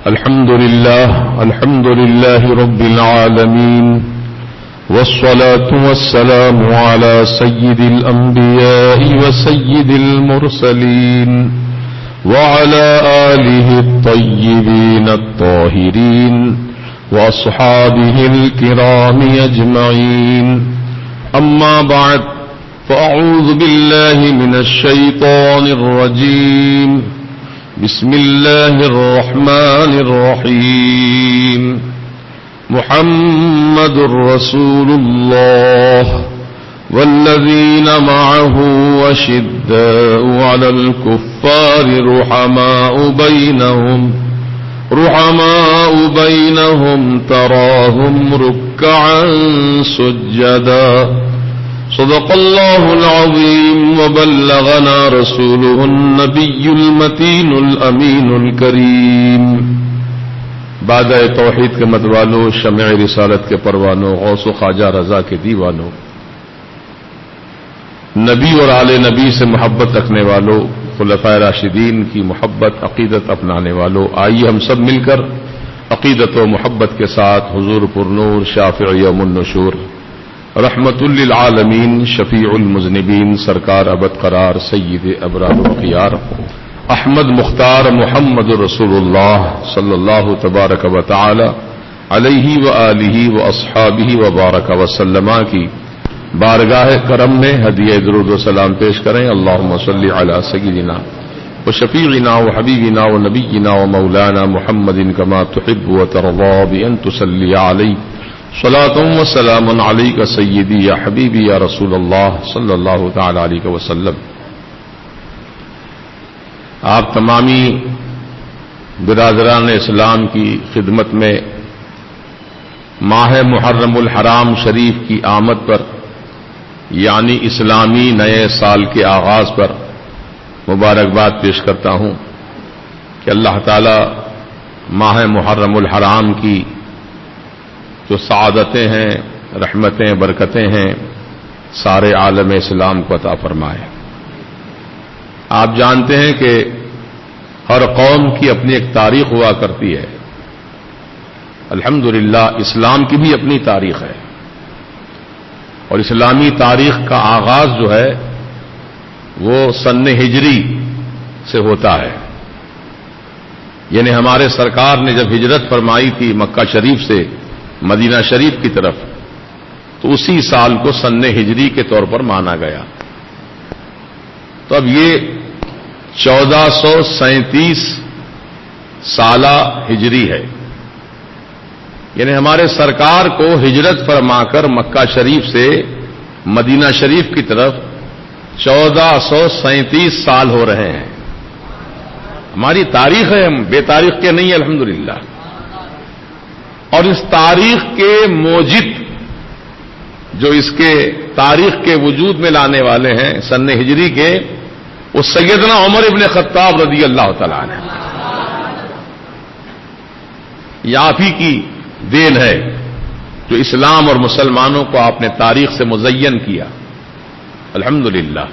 الحمد لله رب العالمين، والصلاة والسلام على سيد الأنبياء وسيد المرسلين وعلى آله الطيبين الطاهرين وأصحابه الكرام أجمعين. أما بعد، فأعوذ بالله من الشيطان الرجيم. بسم الله الرحمن الرحيم. محمد رسول الله والذين معه أشداء على الكفار رحماء بينهم تراهم ركعا سجدا. صدق الله العظيم وبلغنا رسوله النبي المتين الأمين الكريم. بعد توحید کے مدوالوں، شمع رسالت کے پروانوں، غوث و خواجہ رضا کے دیوانوں، نبی اور آل نبی سے محبت رکھنے والوں، خلفائے راشدین کی محبت عقیدت اپنانے والوں، آئیے ہم سب مل کر عقیدت و محبت کے ساتھ حضور پرنور شافع یوم النشور، رحمت للعالمین، شفیع المذنبین، سرکار ابد قرار، سید ابرار الخیار، احمد مختار محمد رسول اللہ صلی اللہ تبارک و تعالی علیہ وآلہ واصحابہ وبارک وسلم کی بارگاہ کرم میں ہدیہ درود و سلام پیش کریں. اللہم صلی علی سیدنا و شفیعنا و حبیبنا و نبینا و مولانا محمد کما تحب و ترضا بان تصلی علیہ صلاۃ و سلام علیک سیدی یا حبیبی یا رسول اللہ صلی اللہ تعالی علیہ وسلم. آپ تمامی برادران اسلام کی خدمت میں ماہ محرم الحرام شریف کی آمد پر، یعنی اسلامی نئے سال کے آغاز پر مبارکباد پیش کرتا ہوں کہ اللہ تعالی ماہ محرم الحرام کی جو سعادتیں ہیں، رحمتیں، برکتیں ہیں، سارے عالم اسلام کو عطا فرمائے. آپ جانتے ہیں کہ ہر قوم کی اپنی ایک تاریخ ہوا کرتی ہے. الحمدللہ اسلام کی بھی اپنی تاریخ ہے، اور اسلامی تاریخ کا آغاز جو ہے وہ سن ہجری سے ہوتا ہے. یعنی ہمارے سرکار نے جب ہجرت فرمائی تھی مکہ شریف سے مدینہ شریف کی طرف، تو اسی سال کو سن ہجری کے طور پر مانا گیا. تو اب یہ 1437 سالہ ہجری ہے. یعنی ہمارے سرکار کو ہجرت فرما کر مکہ شریف سے مدینہ شریف کی طرف 1437 سال ہو رہے ہیں. ہماری تاریخ ہے، ہم بے تاریخ کے نہیں ہیں الحمدللہ. اور اس تاریخ کے موجد جو اس کے تاریخ کے وجود میں لانے والے ہیں سن ہجری کے، وہ سیدنا عمر ابن خطاب رضی اللہ تعالی عنہ. یہ آپ ہی کی دین ہے جو اسلام اور مسلمانوں کو آپ نے تاریخ سے مزین کیا الحمدللہ.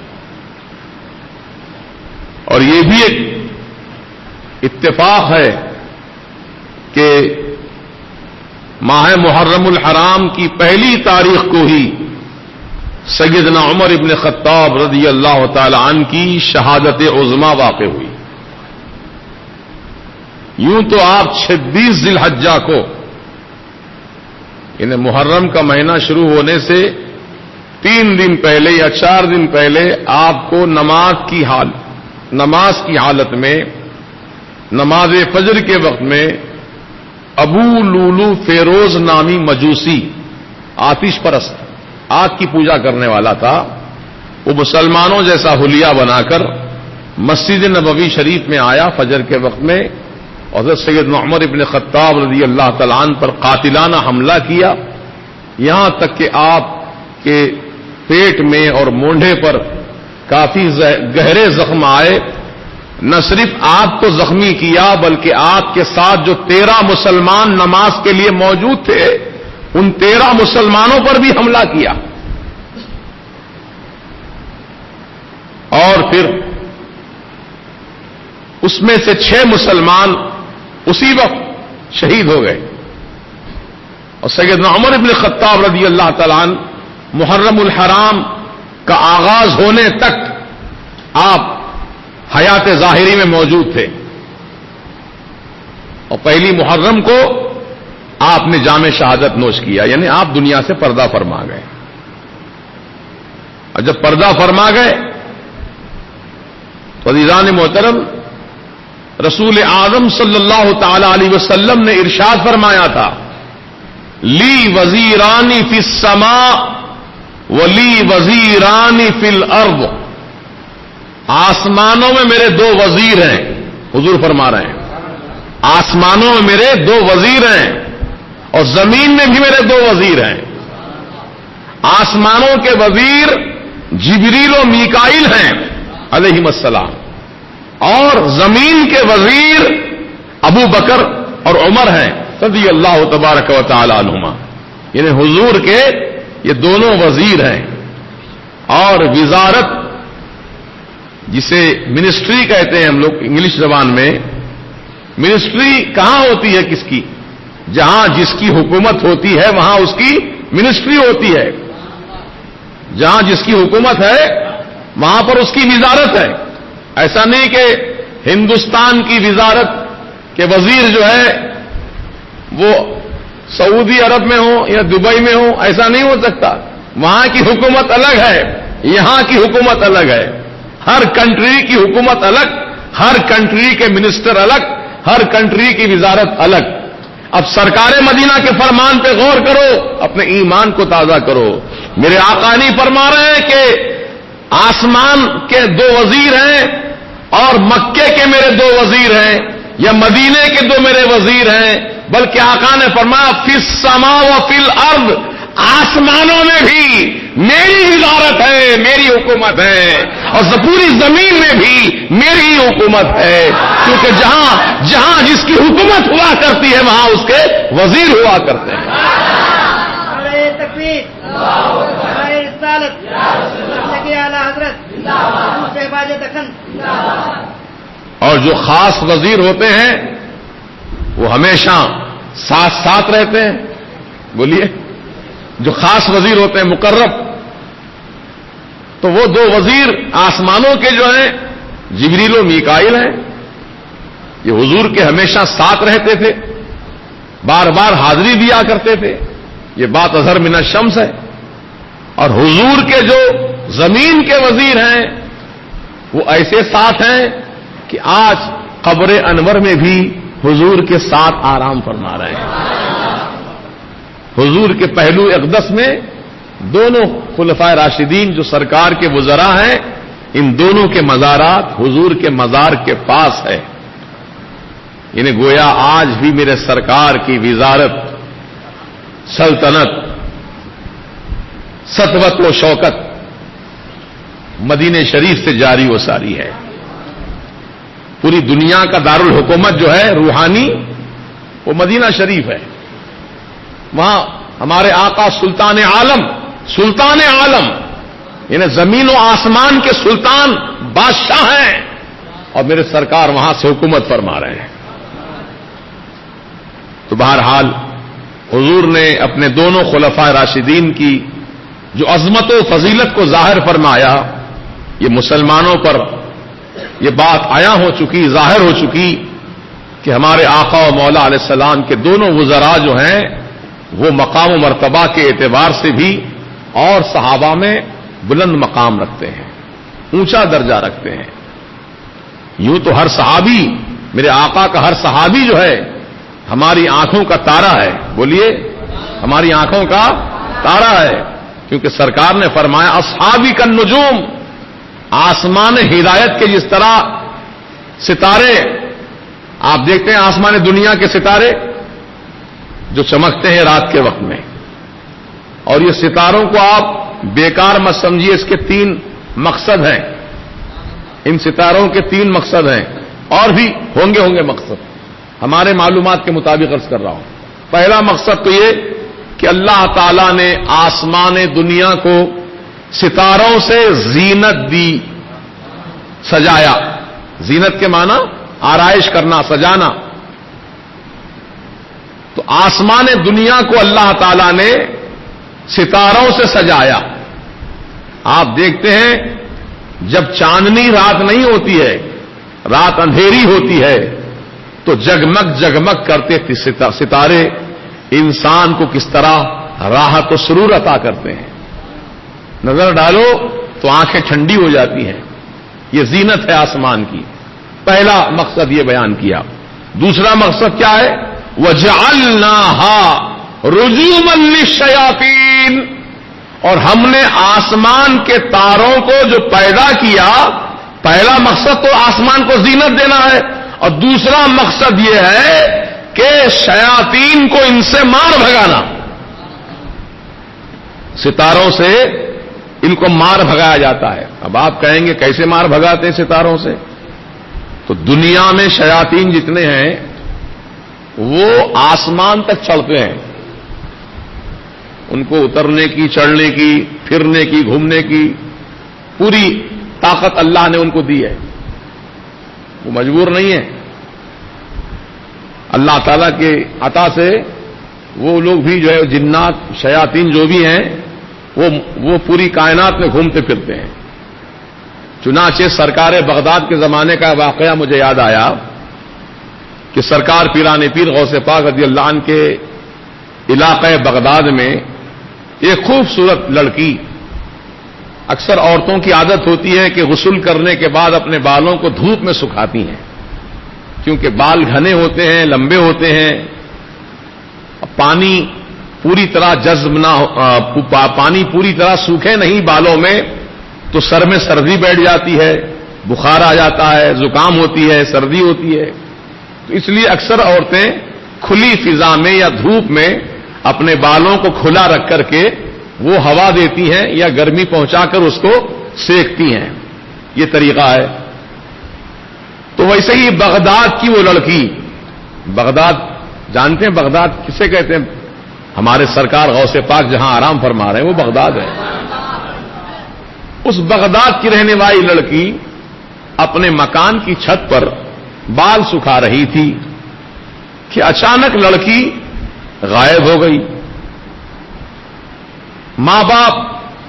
اور یہ بھی ایک اتفاق ہے کہ ماہ محرم الحرام کی پہلی تاریخ کو ہی سیدنا عمر ابن خطاب رضی اللہ تعالی عنہ کی شہادت عظمیٰ واقع ہوئی. یوں تو آپ 26 ذی الحجہ کو، یعنی محرم کا مہینہ شروع ہونے سے 3 دن پہلے یا 4 دن پہلے آپ کو نماز کی حالت میں، نماز فجر کے وقت میں ابو لولو فیروز نامی مجوسی، آتش پرست، آگ کی پوجا کرنے والا تھا، وہ مسلمانوں جیسا حلیہ بنا کر مسجد نبوی شریف میں آیا فجر کے وقت میں، اور حضرت سیدنا عمر ابن خطاب رضی اللہ تعالیٰ عنہ پر قاتلانہ حملہ کیا، یہاں تک کہ آپ کے پیٹ میں اور مونڈھے پر کافی گہرے زخم آئے. نہ صرف آپ کو زخمی کیا بلکہ آپ کے ساتھ جو 13 مسلمان نماز کے لیے موجود تھے ان 13 مسلمانوں پر بھی حملہ کیا. اور پھر اس میں سے 6 مسلمان اسی وقت شہید ہو گئے. اور سیدنا عمر بن خطاب رضی اللہ تعالیٰ عنہ محرم الحرام کا آغاز ہونے تک آپ حیات ظاہری میں موجود تھے اور پہلی محرم کو آپ نے جام شہادت نوش کیا، یعنی آپ دنیا سے پردہ فرما گئے. اور جب پردہ فرما گئے تو عزیزان محترم رسول اعظم صلی اللہ تعالی علیہ وسلم نے ارشاد فرمایا تھا، لی وزیرانی فی السماء ولی وزیرانی فی الارض. آسمانوں میں میرے دو وزیر ہیں، حضور فرما رہے ہیں آسمانوں میں میرے دو وزیر ہیں اور زمین میں بھی میرے دو وزیر ہیں. آسمانوں کے وزیر جبریل و میکائیل ہیں علیہم السلام، اور زمین کے وزیر ابو بکر اور عمر ہیں رضی اللہ تبارک و تعالی عنہما. یعنی حضور کے یہ دونوں وزیر ہیں. اور وزارت جسے منسٹری کہتے ہیں ہم لوگ انگلش زبان میں، منسٹری کہاں ہوتی ہے کس کی؟ جہاں جس کی حکومت ہوتی ہے وہاں اس کی منسٹری ہوتی ہے. جہاں جس کی حکومت ہے وہاں پر اس کی وزارت ہے. ایسا نہیں کہ ہندوستان کی وزارت کے وزیر جو ہے وہ سعودی عرب میں ہو یا دبئی میں ہو، ایسا نہیں ہو سکتا. وہاں کی حکومت الگ ہے، یہاں کی حکومت الگ ہے. ہر کنٹری کی حکومت الگ، ہر کنٹری کے منسٹر الگ، ہر کنٹری کی وزارت الگ. اب سرکار مدینہ کے فرمان پہ غور کرو، اپنے ایمان کو تازہ کرو. میرے آقا نہیں فرما رہے ہیں کہ آسمان کے دو وزیر ہیں اور مکے کے میرے دو وزیر ہیں یا مدینے کے دو میرے وزیر ہیں، بلکہ آقا نے فرمایا فی السماء و فی الارض، آسمانوں میں بھی میری وزارت ہے، میری حکومت ہے، اور پوری زمین میں بھی میری ہی حکومت ہے. کیونکہ جہاں جس کی حکومت ہوا کرتی ہے وہاں اس کے وزیر ہوا کرتے ہیں. تکبیر، نعرہ رسالت، سید اعلی حضرت صاحب دکن. اور جو خاص وزیر ہوتے ہیں وہ ہمیشہ ساتھ ساتھ رہتے ہیں. بولیے، جو خاص وزیر ہوتے ہیں مقرب، تو وہ دو وزیر آسمانوں کے جو ہیں جبریل و میکائیل ہیں. یہ حضور کے ہمیشہ ساتھ رہتے تھے، بار بار حاضری دیا کرتے تھے. یہ بات اظہر من الشمس ہے. اور حضور کے جو زمین کے وزیر ہیں وہ ایسے ساتھ ہیں کہ آج قبر انور میں بھی حضور کے ساتھ آرام فرما رہے ہیں. حضور کے پہلو اقدس میں دونوں خلفائے راشدین جو سرکار کے وزراء ہیں، ان دونوں کے مزارات حضور کے مزار کے پاس ہے. یعنی گویا آج بھی میرے سرکار کی وزارت، سلطنت، سطوت و شوکت مدینہ شریف سے جاری و ساری ہے. پوری دنیا کا دارالحکومت جو ہے روحانی، وہ مدینہ شریف ہے. وہاں ہمارے آقا سلطان عالم یعنی زمین و آسمان کے سلطان بادشاہ ہیں، اور میرے سرکار وہاں سے حکومت فرما رہے ہیں. تو بہرحال حضور نے اپنے دونوں خلفائے راشدین کی جو عظمت و فضیلت کو ظاہر فرمایا، یہ مسلمانوں پر یہ بات عیاں ہو چکی، ظاہر ہو چکی کہ ہمارے آقا و مولا علیہ السلام کے دونوں وزراء جو ہیں وہ مقام و مرتبہ کے اعتبار سے بھی اور صحابہ میں بلند مقام رکھتے ہیں، اونچا درجہ رکھتے ہیں. یوں تو ہر صحابی، میرے آقا کا ہر صحابی جو ہے ہماری آنکھوں کا تارا ہے. بولیے، ہماری آنکھوں کا تارا ہے. کیونکہ سرکار نے فرمایا اصحابی کا نجوم، آسمان ہدایت کے جس طرح ستارے آپ دیکھتے ہیں، آسمان دنیا کے ستارے جو چمکتے ہیں رات کے وقت میں، اور یہ ستاروں کو آپ بیکار مت سمجھیے، اس کے 3 مقصد ہیں. ان ستاروں کے 3 مقصد ہیں، اور بھی ہوں گے مقصد، ہمارے معلومات کے مطابق عرض کر رہا ہوں. پہلا مقصد تو یہ کہ اللہ تعالی نے آسمان دنیا کو ستاروں سے زینت دی، سجایا. زینت کے معنی آرائش کرنا، سجانا. تو آسمان دنیا کو اللہ تعالی نے ستاروں سے سجایا. آپ دیکھتے ہیں جب چاندنی رات نہیں ہوتی ہے، رات اندھیری ہوتی ہے، تو جگمگ جگمگ کرتے ستارے انسان کو کس طرح راحت و سرور عطا کرتے ہیں. نظر ڈالو تو آنکھیں ٹھنڈی ہو جاتی ہیں. یہ زینت ہے آسمان کی. پہلا مقصد یہ بیان کیا. دوسرا مقصد کیا ہے؟ وَجَعَلْنَاهَا رُجُومًا لِلشَّيَاطِينِ، اور ہم نے آسمان کے تاروں کو جو پیدا کیا، پہلا مقصد تو آسمان کو زینت دینا ہے، اور دوسرا مقصد یہ ہے کہ شیاطین کو ان سے مار بھگانا. ستاروں سے ان کو مار بھگایا جاتا ہے. اب آپ کہیں گے کیسے مار بھگاتے ہیں ستاروں سے؟ تو دنیا میں شیاطین جتنے ہیں وہ آسمان تک چڑھتے ہیں. ان کو اترنے کی، چڑھنے کی، پھرنے کی، گھومنے کی پوری طاقت اللہ نے ان کو دی ہے. وہ مجبور نہیں ہے. اللہ تعالیٰ کے عطا سے وہ لوگ بھی جو ہے جنات شیاطین جو بھی ہیں وہ پوری کائنات میں گھومتے پھرتے ہیں. چنانچہ سرکار بغداد کے زمانے کا واقعہ مجھے یاد آیا کہ سرکار پیران پیر غوث پاک رضی اللہ عنہ کے علاقہ بغداد میں ایک خوبصورت لڑکی، اکثر عورتوں کی عادت ہوتی ہے کہ غسل کرنے کے بعد اپنے بالوں کو دھوپ میں سکھاتی ہیں، کیونکہ بال گھنے ہوتے ہیں، لمبے ہوتے ہیں. پانی پوری طرح جذب نہ پانی پوری طرح سوکھے نہیں بالوں میں تو سر میں سردی بیٹھ جاتی ہے، بخار آ جاتا ہے، زکام ہوتی ہے، سردی ہوتی ہے. تو اس لیے اکثر عورتیں کھلی فضا میں یا دھوپ میں اپنے بالوں کو کھلا رکھ کر کے وہ ہوا دیتی ہیں یا گرمی پہنچا کر اس کو سیکتی ہیں. یہ طریقہ ہے. تو ویسے ہی بغداد کی وہ لڑکی، بغداد جانتے ہیں بغداد کسے کہتے ہیں؟ ہمارے سرکار غوث پاک جہاں آرام فرما رہے ہیں وہ بغداد ہے. اس بغداد کی رہنے والی لڑکی اپنے مکان کی چھت پر بال سکھا رہی تھی کہ اچانک لڑکی غائب ہو گئی. ماں باپ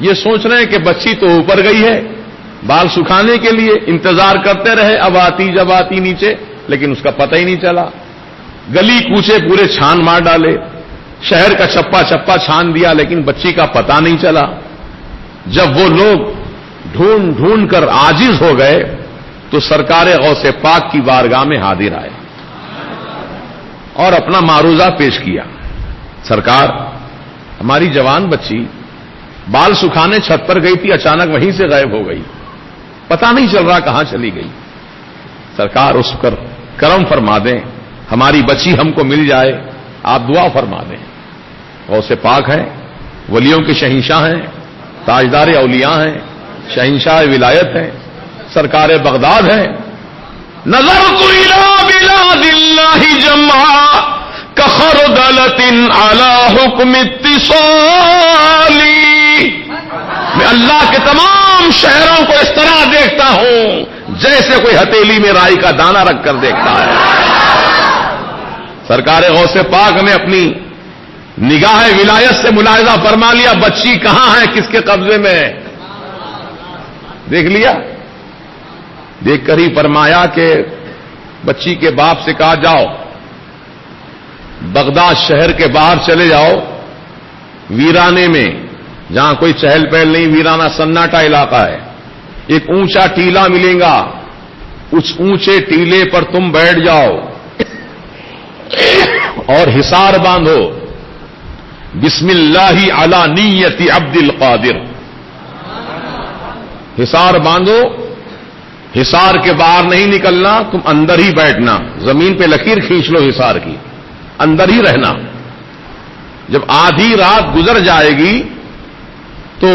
یہ سوچ رہے ہیں کہ بچی تو اوپر گئی ہے بال سکھانے کے لیے، انتظار کرتے رہے اب آتی جب آتی نیچے، لیکن اس کا پتہ ہی نہیں چلا. گلی کوچے پورے چھان مار ڈالے، شہر کا چپا چپا چھان دیا، لیکن بچی کا پتہ نہیں چلا. جب وہ لوگ ڈھونڈ ڈھونڈ کر عاجز ہو گئے تو سرکار غوث پاک کی بارگاہ میں حاضر آئے اور اپنا معروضہ پیش کیا. سرکار، ہماری جوان بچی بال سکھانے چھت پر گئی تھی، اچانک وہیں سے غائب ہو گئی، پتہ نہیں چل رہا کہاں چلی گئی. سرکار اس پر کرم فرما دیں، ہماری بچی ہم کو مل جائے، آپ دعا فرما دیں. غوث پاک ہیں، ولیوں کے شہنشاہ ہیں، تاجدار اولیاء ہیں، شہنشاہ ولایت ہیں، سرکار بغداد ہیں. نظرت الى بلاد اللہ جمعا کخردلۃ علی حکم اتصالی. میں اللہ کے تمام شہروں کو اس طرح دیکھتا ہوں جیسے کوئی ہتیلی میں رائی کا دانہ رکھ کر دیکھتا ہے. سرکار غوث پاک نے اپنی نگاہ ولایت سے ملاحظہ فرما لیا بچی کہاں ہے، کس کے قبضے میں ہے. دیکھ لیا، دیکھ کر ہی فرمایا کہ بچی کے باپ سے کہا جاؤ بغداد شہر کے باہر چلے جاؤ، ویرانے میں جہاں کوئی چہل پہل نہیں، ویرانہ سناٹا علاقہ ہے، ایک اونچا ٹیلا ملے گا، اس اونچے ٹیلے پر تم بیٹھ جاؤ اور حصار باندھو، بسم اللہ علی نیت عبد القادر. حصار باندھو، حصار کے باہر نہیں نکلنا، تم اندر ہی بیٹھنا، زمین پہ لکیر کھینچ لو حصار کی، اندر ہی رہنا. جب آدھی رات گزر جائے گی تو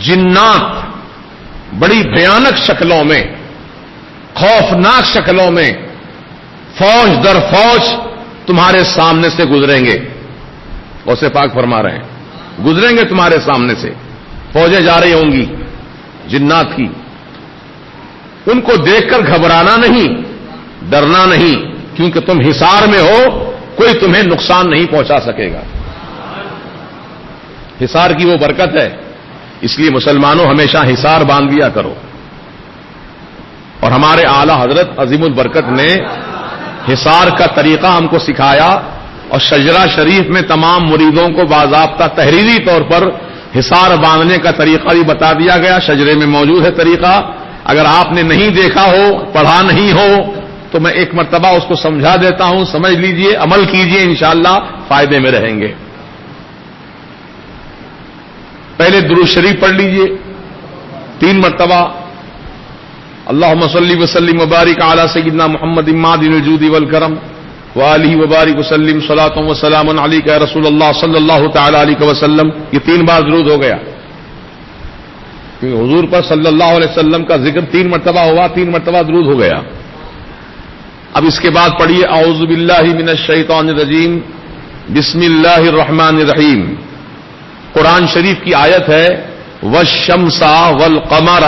جنات بڑی بھیانک شکلوں میں، خوفناک شکلوں میں، فوج در فوج تمہارے سامنے سے گزریں گے. غوث پاک فرما رہے ہیں گزریں گے تمہارے سامنے سے، فوجیں جا رہی ہوں گی جنات کی. ان کو دیکھ کر گھبرانا نہیں، ڈرنا نہیں، کیونکہ تم حصار میں ہو، کوئی تمہیں نقصان نہیں پہنچا سکے گا. حصار کی وہ برکت ہے. اس لیے مسلمانوں ہمیشہ حصار باندھ دیا کرو. اور ہمارے اعلی حضرت عظیم البرکت نے حصار کا طریقہ ہم کو سکھایا اور شجرہ شریف میں تمام مریدوں کو باضابطہ تحریری طور پر حصار باندھنے کا طریقہ بھی بتا دیا گیا. شجرے میں موجود ہے طریقہ. اگر آپ نے نہیں دیکھا ہو, پڑھا نہیں ہو, تو میں ایک مرتبہ اس کو سمجھا دیتا ہوں, سمجھ لیجئے, عمل کیجئے, انشاءاللہ فائدے میں رہیں گے. پہلے درود شریف پڑھ لیجئے 3 مرتبہ. اللہم صلی وسلم وبارک علی سیدنا محمد معدن الجود والکرم وآلہ وبارک وسلم صلاۃ وسلام علیک یا رسول اللہ صلی اللہ تعالی علیہ وسلم. یہ 3 بار درود ہو گیا. حضور پر صلی اللہ علیہ وسلم کا ذکر 3 مرتبہ ہوا, 3 مرتبہ درود ہو گیا. اب اس کے بعد پڑھیے اعوذ باللہ من الشیطان الرجیم بسم اللہ الرحمن الرحیم. قرآن شریف کی آیت ہے والشمس والقمر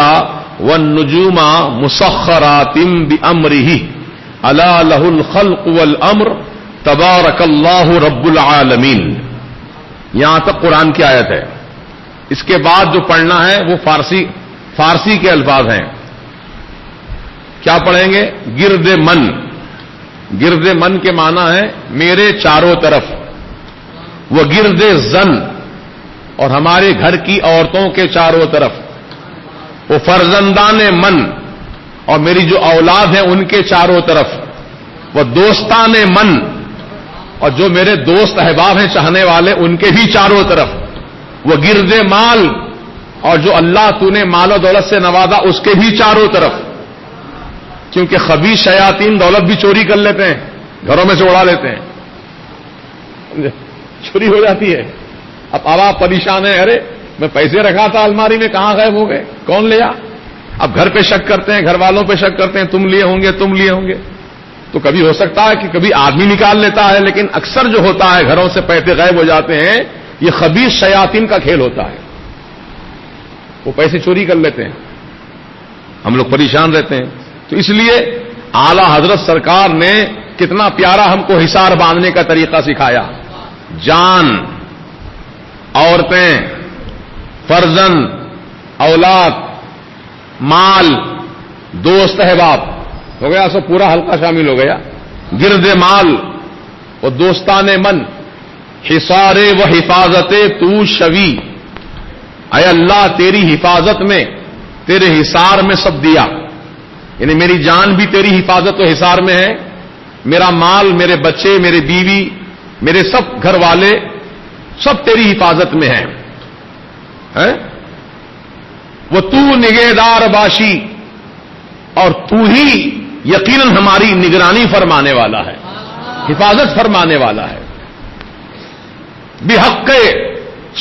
والنجوم مسخرات بامرہ الا لہ الخلق والامر تبارک اللہ رب العالمین. یہاں تک قرآن کی آیت ہے. اس کے بعد جو پڑھنا ہے وہ فارسی کے الفاظ ہیں. کیا پڑھیں گے؟ گرد من. گرد من کے معنی ہے میرے چاروں طرف. وہ گرد زن اور ہمارے گھر کی عورتوں کے چاروں طرف. وہ فرزندان من اور میری جو اولاد ہیں ان کے چاروں طرف. وہ دوستان من اور جو میرے دوست احباب ہیں چاہنے والے ان کے بھی چاروں طرف. وہ گرد مال اور جو اللہ تو نے مال و دولت سے نوازا اس کے بھی چاروں طرف. کیونکہ خبیث شیاطین دولت بھی چوری کر لیتے ہیں, گھروں میں سے اڑا لیتے ہیں, چوری ہو جاتی ہے. اب آپ پریشان ہیں, ارے میں پیسے رکھا تھا الماری میں, کہاں غائب ہو گئے, کون لیا؟ اب گھر پہ شک کرتے ہیں, گھر والوں پہ شک کرتے ہیں, تم لیے ہوں گے, تم لیے ہوں گے. تو کبھی ہو سکتا ہے کہ کبھی آدمی نکال لیتا ہے, لیکن اکثر جو ہوتا ہے گھروں سے پیسے غائب ہو جاتے ہیں, یہ خبیث شیاطین کا کھیل ہوتا ہے. وہ پیسے چوری کر لیتے ہیں, ہم لوگ پریشان رہتے ہیں. تو اس لیے اعلی حضرت سرکار نے کتنا پیارا ہم کو حصار باندھنے کا طریقہ سکھایا. جان, عورتیں, فرزند, اولاد, مال, دوست احباب, ہو گیا سب, پورا حلقہ شامل ہو گیا. گرد مال و دوستان من, حصار و حفاظت تو شوی. اے اللہ تیری حفاظت میں, تیرے حصار میں سب دیا. یعنی میری جان بھی تیری حفاظت و حصار میں ہے, میرا مال, میرے بچے, میری بیوی, میرے سب گھر والے سب تیری حفاظت میں ہیں. وہ تو نگہدار باشی, اور تو ہی یقیناً ہماری نگرانی فرمانے والا ہے, حفاظت فرمانے والا ہے. بحق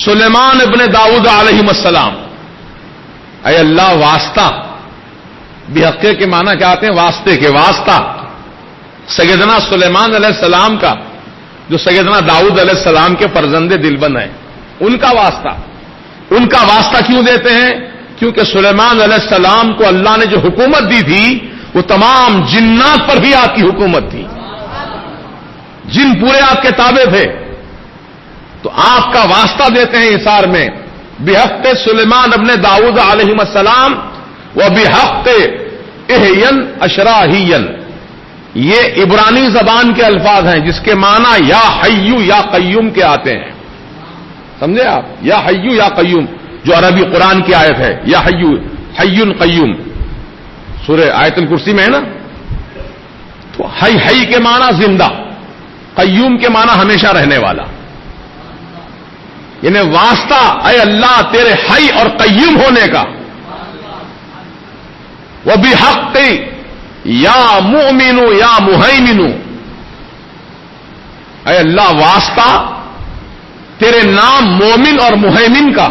سلیمان ابن داؤد علیہ السلام. اے اللہ واسطہ, بحق کے معنی کیا آتے ہیں؟ واسطے کے, واسطہ سیدنا سلیمان علیہ السلام کا, جو سیدنا داؤد علیہ السلام کے فرزند دلبند ہیں, ان کا واسطہ. ان کا واسطہ کیوں دیتے ہیں؟ کیونکہ سلیمان علیہ السلام کو اللہ نے جو حکومت دی تھی وہ تمام جنات پر بھی آپ کی حکومت تھی. جن پورے آپ کے تابع تھے, تو آپ کا واسطہ دیتے ہیں حصار میں. بحق سلیمان ابن داؤد علیہ السلام و بحق احین اشراحین. یہ عبرانی زبان کے الفاظ ہیں جس کے معنی یا حیو یا قیوم کے آتے ہیں. سمجھے آپ؟ یا حیو یا قیوم جو عربی قرآن کی آیت ہے, یا حیو, حیون قیوم, سورہ آیت الکرسی میں ہے نا. تو حی کے معنی زندہ, قیوم کے معنی ہمیشہ رہنے والا. یعنی واسطہ اے اللہ تیرے حی اور قیوم ہونے کا. وبحق یا مؤمن یا مہیمن. اے اللہ واسطہ تیرے نام مومن اور مہیمن کا.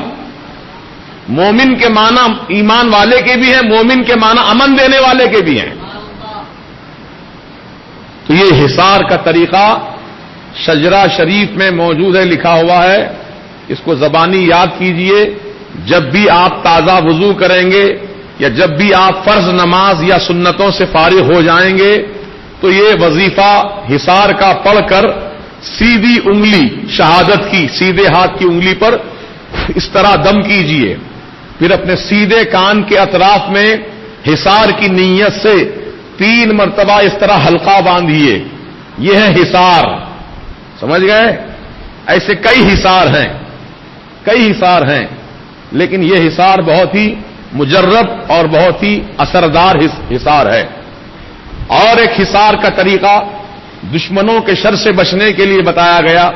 مومن کے معنی ایمان والے کے بھی ہیں, مومن کے معنی امن دینے والے کے بھی ہیں. تو یہ حصار کا طریقہ شجرہ شریف میں موجود ہے, لکھا ہوا ہے. اس کو زبانی یاد کیجئے. جب بھی آپ تازہ وضو کریں گے یا جب بھی آپ فرض نماز یا سنتوں سے فارغ ہو جائیں گے تو یہ وظیفہ حصار کا پڑھ کر سیدھی انگلی شہادت کی سیدھے ہاتھ کی انگلی پر اس طرح دم کیجئے، پھر اپنے سیدھے کان کے اطراف میں حصار کی نیت سے 3 مرتبہ اس طرح حلقہ باندھیے. یہ ہے حصار. سمجھ گئے؟ ایسے کئی حصار ہیں، لیکن یہ حصار بہت ہی مجرب اور بہت ہی اثردار حصار ہے. اور ایک حصار کا طریقہ دشمنوں کے شر سے بچنے کے لیے بتایا گیا،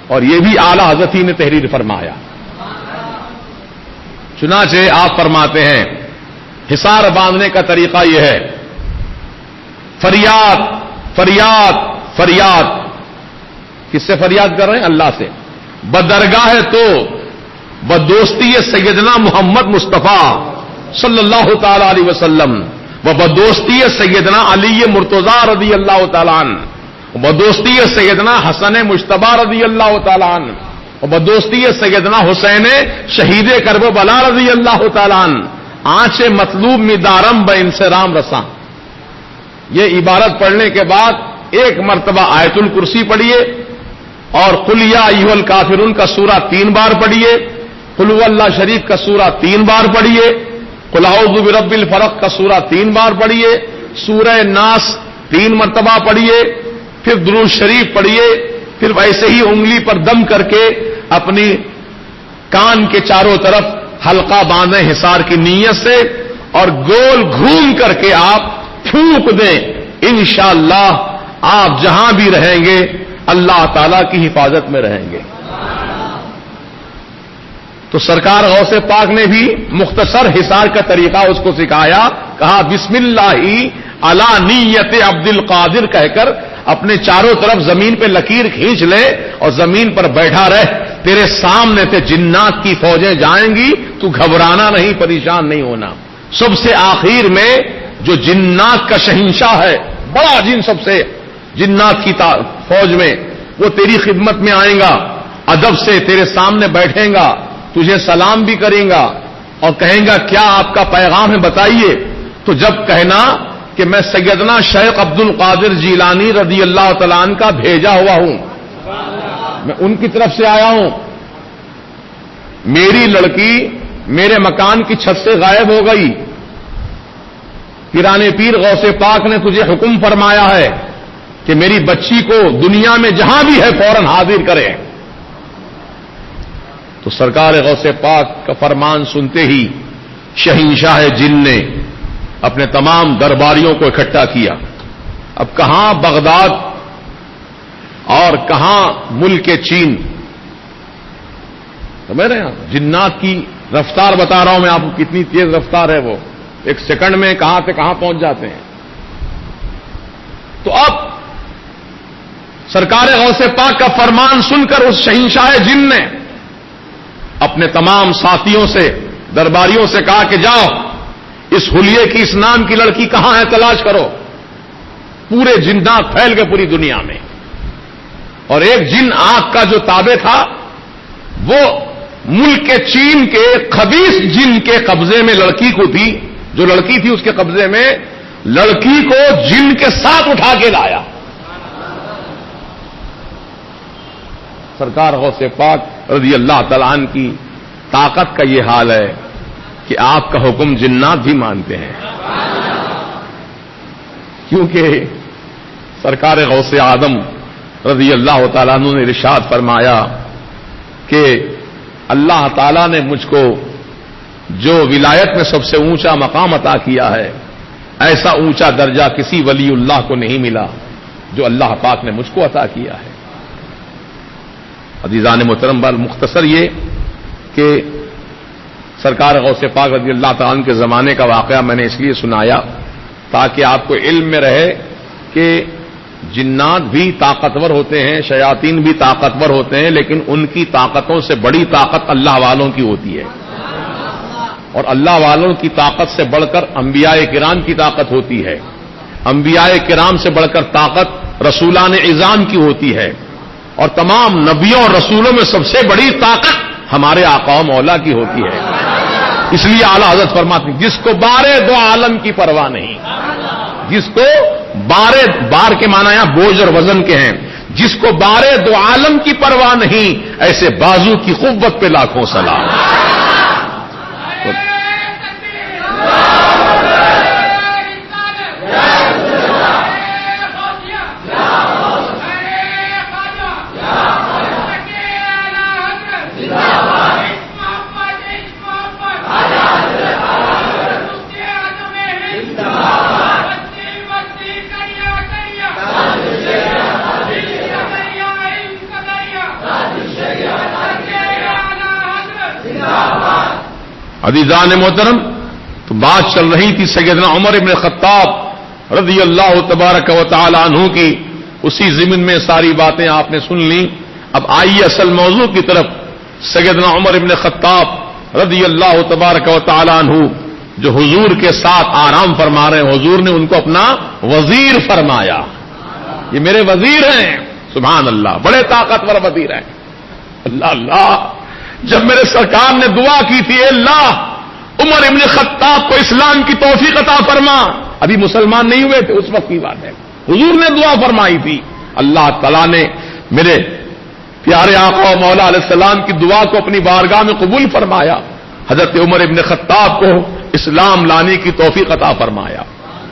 اور یہ بھی اعلی حضرت ہی نے تحریر فرمایا. چنانچہ آپ فرماتے ہیں حصار باندھنے کا طریقہ یہ ہے، فریاد فریاد فریاد. کس سے فریاد کر رہے ہیں؟ اللہ سے. بدرگاہ تو بدوستی سیدنا محمد مصطفیٰ صلی اللہ تعالی علیہ وسلم، و بدوستی سیدنا علی مرتضی رضی اللہ تعالی عنہ، بدوستی سیدنا حسن مجتبی رضی اللہ تعالی عنہ، و بدوستی سیدنا حسین شہید کربلا رضی اللہ تعالی عنہ، آنچ مطلوب میں دارم ب انسرام رساں. یہ عبارت پڑھنے کے بعد 1 مرتبہ آیت الکرسی پڑھیے، اور قل یا ایھا الکافرون کا سورہ 3 بار پڑھیے، قل هو اللہ شریف کا سورہ 3 بار پڑھیے، قل اعوذ برب الفلق کا سورہ 3 بار پڑھیے، سورہ ناس 3 مرتبہ پڑھیے، پھر درود شریف پڑھیے، پھر ویسے ہی انگلی پر دم کر کے اپنی کان کے چاروں طرف حلقہ باندھیں حصار کی نیت سے، اور گول گھوم کر کے آپ پھونک دیں. انشاءاللہ آپ جہاں بھی رہیں گے اللہ تعالی کی حفاظت میں رہیں گے. تو سرکار غوث پاک نے بھی مختصر حصار کا طریقہ اس کو سکھایا. کہا بسم اللہ علی نیت عبد القادر کہہ کر اپنے چاروں طرف زمین پہ لکیر کھینچ لے اور زمین پر بیٹھا رہ. تیرے سامنے سے جنات کی فوجیں جائیں گی، تو گھبرانا نہیں، پریشان نہیں ہونا. سب سے آخر میں جو جنات کا شہنشاہ ہے، بڑا جن سب سے جنات کی فوج میں، وہ تیری خدمت میں آئیں گا، ادب سے تیرے سامنے بیٹھیں گا، تجھے سلام بھی کریں گا اور کہیں گا کیا آپ کا پیغام ہے بتائیے. تو جب کہنا کہ میں سیدنا شیخ عبد القادر جیلانی رضی اللہ تعالیٰ عنہ کا بھیجا ہوا ہوں، میں ان کی طرف سے آیا ہوں، میری لڑکی میرے مکان کی چھت سے غائب ہو گئی، پیرانے پیر غوث پاک نے تجھے حکم فرمایا ہے کہ میری بچی کو دنیا میں جہاں بھی ہے فوراً حاضر کرے. تو سرکار غوث پاک کا فرمان سنتے ہی شہنشاہ جن نے اپنے تمام درباریوں کو اکٹھا کیا. اب کہاں بغداد اور کہاں ملک چین. سمجھ رہے ہیں؟ جنات کی رفتار بتا رہا ہوں میں آپ کو، کتنی تیز رفتار ہے وہ، 1 سیکنڈ میں کہاں سے کہاں پہنچ جاتے ہیں. تو اب سرکار غوث پاک کا فرمان سن کر اس شہنشاہ جن نے اپنے تمام ساتھیوں سے درباریوں سے کہا کہ جاؤ اس حلیے کی اس نام کی لڑکی کہاں ہے تلاش کرو. پورے جنات پھیل گئے پوری دنیا میں، اور ایک جن آنکھ کا جو تابع تھا وہ ملک چین کے خبیث جن کے قبضے میں لڑکی کو تھی. جو لڑکی تھی اس کے قبضے میں، لڑکی کو جن کے ساتھ اٹھا کے لایا. سرکار غوث پاک رضی اللہ تعالیٰ عنہ کی طاقت کا یہ حال ہے کہ آپ کا حکم جنات بھی مانتے ہیں، کیونکہ سرکار غوث آدم رضی اللہ تعالیٰ عنہ نے ارشاد فرمایا کہ اللہ تعالیٰ نے مجھ کو جو ولایت میں سب سے اونچا مقام عطا کیا ہے، ایسا اونچا درجہ کسی ولی اللہ کو نہیں ملا جو اللہ پاک نے مجھ کو عطا کیا ہے. عزیزان محترم، بل مختصر یہ کہ سرکار غوث پاک رضی اللہ تعالیٰ عنہ کے زمانے کا واقعہ میں نے اس لیے سنایا تاکہ آپ کو علم میں رہے کہ جنات بھی طاقتور ہوتے ہیں، شیاطین بھی طاقتور ہوتے ہیں، لیکن ان کی طاقتوں سے بڑی طاقت اللہ والوں کی ہوتی ہے، اور اللہ والوں کی طاقت سے بڑھ کر انبیاء کرام کی طاقت ہوتی ہے. انبیاء کرام سے بڑھ کر طاقت رسولان اعظام کی ہوتی ہے، اور تمام نبیوں اور رسولوں میں سب سے بڑی طاقت ہمارے آقا و مولا کی ہوتی ہے. اس لیے اعلیٰ حضرت فرماتے ہیں جس کو بارے دو عالم کی پرواہ نہیں، جس کو بار کے معنی یہاں بوجھ اور وزن کے ہیں، جس کو بارے دو عالم کی پرواہ نہیں، ایسے بازو کی قوت پہ لاکھوں سلام۔ عزیزان محترم، تو بات چل رہی تھی سیدنا عمر ابن خطاب رضی اللہ تبارک و تعالی عنہ کی، اسی ضمن میں ساری باتیں آپ نے سن لیں۔ اب آئیے اصل موضوع کی طرف۔ سیدنا عمر ابن خطاب رضی اللہ تبارک و تعالی عنہ جو حضور کے ساتھ آرام فرما رہے ہیں، حضور نے ان کو اپنا وزیر فرمایا، یہ میرے وزیر ہیں، سبحان اللہ، بڑے طاقتور وزیر ہیں۔ اللہ اللہ، جب میرے سرکار نے دعا کی تھی، اے اللہ عمر ابن خطاب کو اسلام کی توفیق عطا فرما، ابھی مسلمان نہیں ہوئے تھے، اس وقت کی بات ہے، حضور نے دعا فرمائی تھی، اللہ تعالیٰ نے میرے پیارے آقا و مولا علیہ السلام کی دعا کو اپنی بارگاہ میں قبول فرمایا، حضرت عمر ابن خطاب کو اسلام لانے کی توفیق عطا فرمایا۔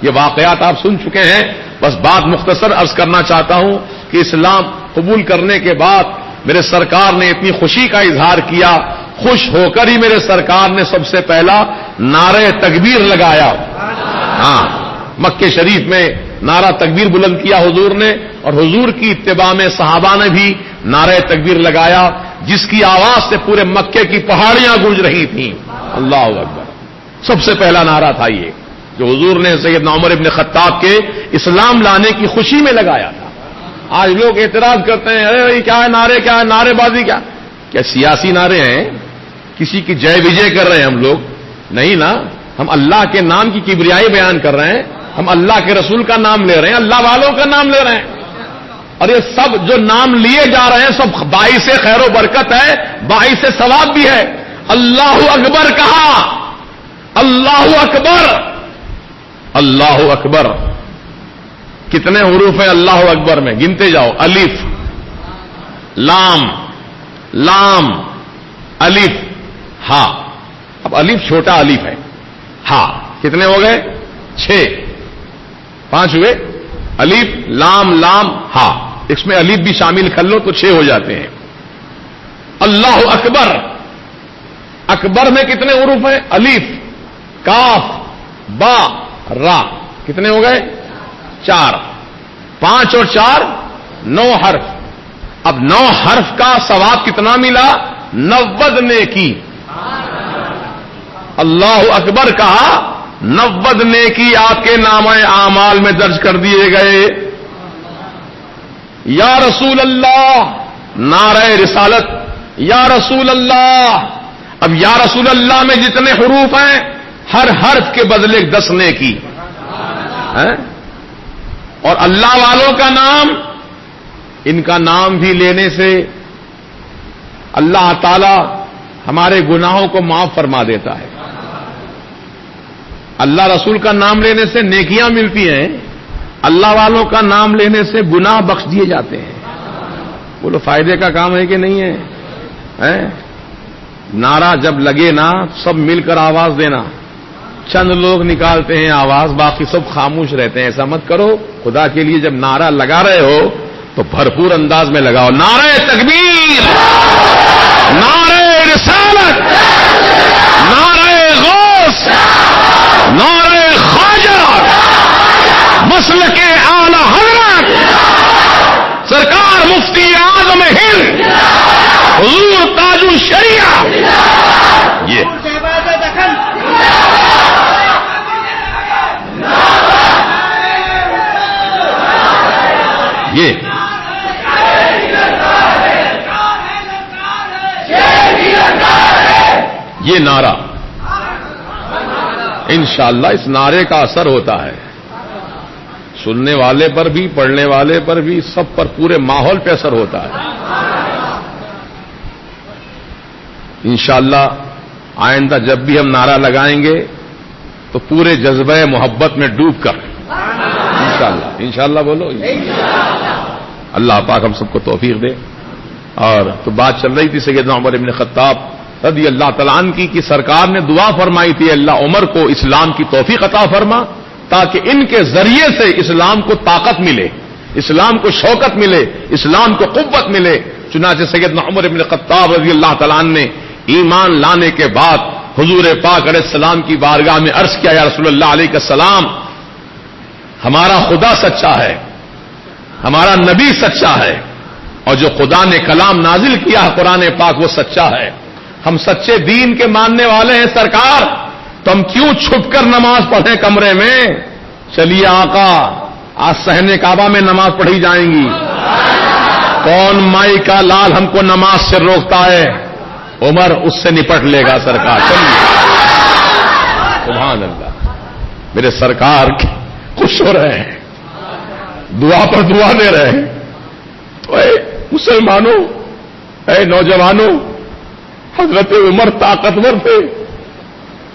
یہ واقعات آپ سن چکے ہیں، بس بات مختصر عرض کرنا چاہتا ہوں کہ اسلام قبول کرنے کے بعد میرے سرکار نے اتنی خوشی کا اظہار کیا، خوش ہو کر ہی میرے سرکار نے سب سے پہلا نعرہ تکبیر لگایا۔ ہاں، مکے شریف میں نعرہ تکبیر بلند کیا حضور نے، اور حضور کی اتباع میں صحابہ نے بھی نعرہ تکبیر لگایا، جس کی آواز سے پورے مکے کی پہاڑیاں گونج رہی تھیں۔ اللہ اکبر، سب سے پہلا نعرہ تھا یہ جو حضور نے سیدنا عمر ابن خطاب کے اسلام لانے کی خوشی میں لگایا تھا۔ آج لوگ اعتراض کرتے ہیں، ارے یہ کیا ہے نعرے، کیا ہے نعرے بازی، کیا سیاسی نعرے ہیں؟ کسی کی جے وجے کر رہے ہیں ہم لوگ؟ نہیں نا، ہم اللہ کے نام کی کبریائی بیان کر رہے ہیں، ہم اللہ کے رسول کا نام لے رہے ہیں، اللہ والوں کا نام لے رہے ہیں، اور یہ سب جو نام لیے جا رہے ہیں سب باعث خیر و برکت ہے، باعث ثواب بھی ہے۔ اللہ اکبر کہا، اللہ اکبر، اللہ اکبر، کتنے حروف ہیں اللہ اکبر میں؟ گنتے جاؤ، الف لام، لام الف ہا، اب الف چھوٹا الف ہے، ہا کتنے ہو گئے؟ 6، 5 ہوئے، الف لام لام ہا، اس میں الف بھی شامل کر لو تو 6 ہو جاتے ہیں۔ اللہ اکبر، اکبر میں کتنے حروف ہیں؟ الف کاف با را، کتنے ہو گئے؟ 4، 5 اور 4 9 حرف۔ اب 9 حرف کا ثواب کتنا ملا؟ 90 نیکی۔ اللہ اکبر کہا، 90 نیکی آپ کے نامہ اعمال میں درج کر دیے گئے۔ یا رسول اللہ، نعرہ رسالت، یا رسول اللہ۔ اب یا رسول اللہ میں جتنے حروف ہیں، ہر حرف کے بدلے 10 نیکی، اور اللہ والوں کا نام، ان کا نام بھی لینے سے اللہ تعالی ہمارے گناہوں کو معاف فرما دیتا ہے۔ اللہ رسول کا نام لینے سے نیکیاں ملتی ہیں، اللہ والوں کا نام لینے سے گناہ بخش دیے جاتے ہیں۔ بولو فائدے کا کام ہے کہ نہیں ہے؟ نعرہ جب لگے نا، سب مل کر آواز دینا، چند لوگ نکالتے ہیں آواز، باقی سب خاموش رہتے ہیں، ایسا مت کرو۔ خدا کے لیے جب نعرہ لگا رہے ہو تو بھرپور انداز میں لگاؤ، نعرہ تکبیر، نعرہ رسالت، نعرہ غوث، نعرہ خواجہ، مسلک اعلی حضرت سرکار مفتی اعظم ہند حضور تاج الشریعہ، یہ یہ نعرہ انشاءاللہ اس نعرے کا اثر ہوتا ہے، سننے والے پر بھی، پڑھنے والے پر بھی، سب پر، پورے ماحول پہ اثر ہوتا ہے۔ انشاءاللہ آئندہ جب بھی ہم نعرہ لگائیں گے تو پورے جذبہ محبت میں ڈوب کر، انشاءاللہ، انشاءاللہ بولو، اللہ پاک ہم سب کو توفیق دے. اور تو بات چل رہی تھی سیدنا عمر بن خطاب رضی اللہ تعالیٰ عنہ کی سرکار نے دعا فرمائی تھی اللہ عمر کو اسلام کی توفیق عطا فرما تاکہ ان کے ذریعے سے اسلام کو طاقت ملے, اسلام کو شوکت ملے, اسلام کو قوت ملے. چنانچہ سیدنا عمر بن خطاب رضی اللہ تعالیٰ عنہ نے ایمان لانے کے بعد حضور پاک علیہ السلام کی بارگاہ میں عرض کیا, یا رسول اللہ علیہ السلام, ہمارا خدا سچا ہے, ہمارا نبی سچا ہے, اور جو خدا نے کلام نازل کیا ہے قرآن پاک وہ سچا ہے. ہم سچے دین کے ماننے والے ہیں سرکار, تو ہم کیوں چھپ کر نماز پڑھیں کمرے میں؟ چلیے آقا, آج صحن کعبہ میں نماز پڑھی جائیں گی. کون مائی کا لال ہم کو نماز سے روکتا ہے؟ عمر اس سے نپٹ لے گا سرکار. چلیے سبحان اللہ. میرے سرکار خوش ہو رہے ہیں, دعا پر دعا دے رہے ہیں. تو اے مسلمانوں, اے نوجوانوں, حضرت عمر طاقتور تھے,